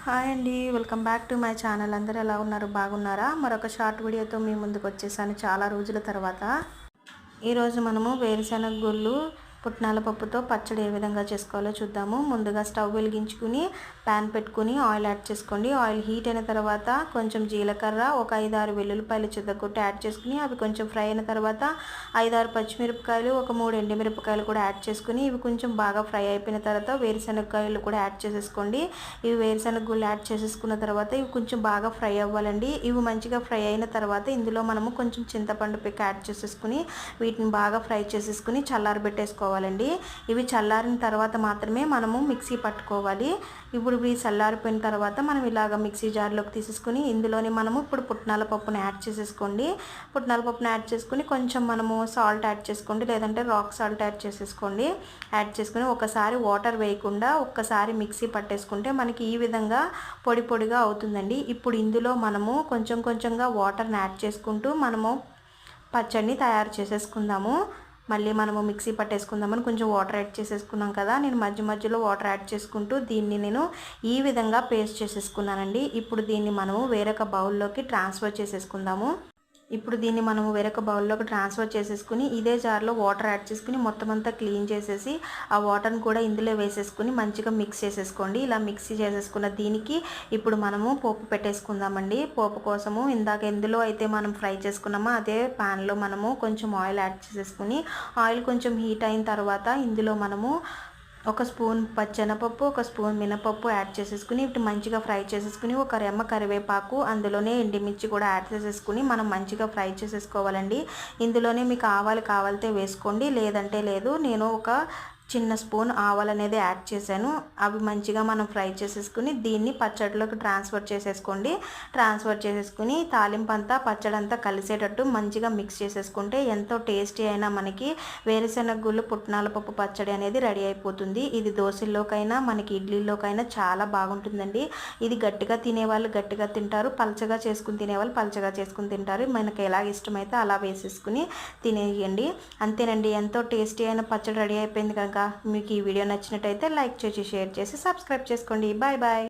Hi అండి, welcome back to my channel. అందరూ ఎలా ఉన్నారు? బాగున్నారా? మరొక షార్ట్ వీడియోతో మీ ముందుకు వచ్చేసాను చాలా రోజుల తర్వాత. ఈరోజు మనము వేరుశనగ గుళ్ళు పుట్నాల పప్పుతో పచ్చడి ఏ విధంగా చేసుకోవాలో చూద్దాము. ముందుగా స్టవ్ వెలిగించుకుని ప్యాన్ పెట్టుకుని ఆయిల్ యాడ్ చేసుకోండి. ఆయిల్ హీట్ అయిన తర్వాత కొంచెం జీలకర్ర, ఒక 5-6 వెల్లుల్లిపాయలు చితగొట్టి యాడ్ చేసుకుని అవి కొంచెం ఫ్రై అయిన తర్వాత 5-6 పచ్చిమిరపకాయలు, ఒక 3 ఎండుమిరపకాయలు కూడా యాడ్ చేసుకుని ఇవి కొంచెం బాగా ఫ్రై అయిపోయిన తర్వాత వేరుశనగకాయలు కూడా యాడ్ చేసేసుకోండి. ఇవి వేరుశనగ గుళ్ళు యాడ్ చేసేసుకున్న తర్వాత ఇవి కొంచెం బాగా ఫ్రై అవ్వాలండి. ఇవి మంచిగా ఫ్రై అయిన తర్వాత ఇందులో మనము కొంచెం చింతపండు పిక్క యాడ్ చేసేసుకుని వీటిని బాగా ఫ్రై చేసేసుకుని చల్లారబెట్టేసుకోవాలి. ఇవి చల్లారిన తర్వాత మాత్రమే మనము మిక్సీ పట్టుకోవాలి. ఇప్పుడు ఇవి చల్లారిపోయిన తర్వాత మనం ఇలాగ మిక్సీ జార్లోకి తీసేసుకుని ఇందులోని మనము ఇప్పుడు పుట్నాల పప్పును యాడ్ చేసేసుకోండి. పుట్నాల పప్పును యాడ్ చేసుకుని కొంచెం మనము సాల్ట్ యాడ్ చేసుకోండి, లేదంటే రాక్ సాల్ట్ యాడ్ చేసేసుకోండి. యాడ్ చేసుకుని ఒకసారి వాటర్ వేయకుండా ఒక్కసారి మిక్సీ పట్టేసుకుంటే మనకి ఈ విధంగా పొడి పొడిగా అవుతుందండి. ఇప్పుడు ఇందులో మనము కొంచెం కొంచెంగా వాటర్ని యాడ్ చేసుకుంటూ మనము పచ్చడిని తయారు చేసేసుకుందాము. మళ్ళీ మనము మిక్సీ పట్టేసుకుందామని కొంచెం వాటర్ యాడ్ చేసేసుకున్నాం కదా. నేను మధ్య మధ్యలో వాటర్ యాడ్ చేసుకుంటూ దీన్ని నేను ఈ విధంగా పేస్ట్ చేసేసుకున్నానండి. ఇప్పుడు దీన్ని మనము వేరొక బౌల్లోకి ట్రాన్స్ఫర్ చేసేసుకుందాము. ఇప్పుడు దీన్ని మనము వేరొక బౌల్లోకి ట్రాన్స్ఫర్ చేసేసుకుని ఇదే జార్లో వాటర్ యాడ్ చేసుకుని మొత్తం అంతా క్లీన్ చేసేసి ఆ వాటర్ని కూడా ఇందులో వేసేసుకుని మంచిగా మిక్స్ చేసేసుకోండి. ఇలా మిక్సీ చేసేసుకున్న దీనికి ఇప్పుడు మనము పోపు పెట్టేసుకుందామండి. పోపు కోసము ఇందాక ఎందులో అయితే మనం ఫ్రై చేసుకున్నామో అదే ప్యాన్లో మనము కొంచెం ఆయిల్ యాడ్ చేసేసుకుని ఆయిల్ కొంచెం హీట్ అయిన తర్వాత ఇందులో మనము ఒక స్పూన్ పచ్చెనపప్పు, ఒక స్పూన్ మినపప్పు యాడ్ చేసేసుకుని ఇటు మంచిగా ఫ్రై చేసేసుకుని ఒక రెమ్మ కరివేపాకు అందులోనే ఎండుమిర్చి కూడా యాడ్ చేసేసుకుని మనం మంచిగా ఫ్రై చేసేసుకోవాలండి. ఇందులోనే మీకు ఆవాలు కావాలితే వేసుకోండి, లేదంటే లేదు. నేను ఒక చిన్న స్పూన్ ఆవాలు అనేది యాడ్ చేశాను. అవి మంచిగా మనం ఫ్రై చేసేసుకుని దీన్ని పచ్చడిలోకి ట్రాన్స్ఫర్ చేసేసుకోండి. ట్రాన్స్ఫర్ చేసేసుకుని తాలింపు అంతా పచ్చడి అంతా కలిసేటట్టు మంచిగా మిక్స్ చేసేసుకుంటే ఎంతో టేస్టీ అయినా మనకి వేరుశనగ గుళ్ళు పుట్నాల పప్పు పచ్చడి అనేది రెడీ అయిపోతుంది. ఇది దోశల్లోకైనా మనకి ఇడ్లీలోకైనా చాలా బాగుంటుందండి. ఇది గట్టిగా తినేవాళ్ళు గట్టిగా తింటారు, పలచగా చేసుకుని తినేవాళ్ళు పలచగా చేసుకుని తింటారు. మనకి ఎలా ఇష్టమైతే అలా వేసేసుకుని తినేయండి. అంతేనండి, ఎంతో టేస్టీ అయిన పచ్చడి రెడీ అయిపోయింది కనుక మీకు ఈ వీడియో నచ్చినట్టయితే లైక్ చేసి షేర్ చేసి సబ్స్క్రైబ్ చేసుకోండి. Bye bye.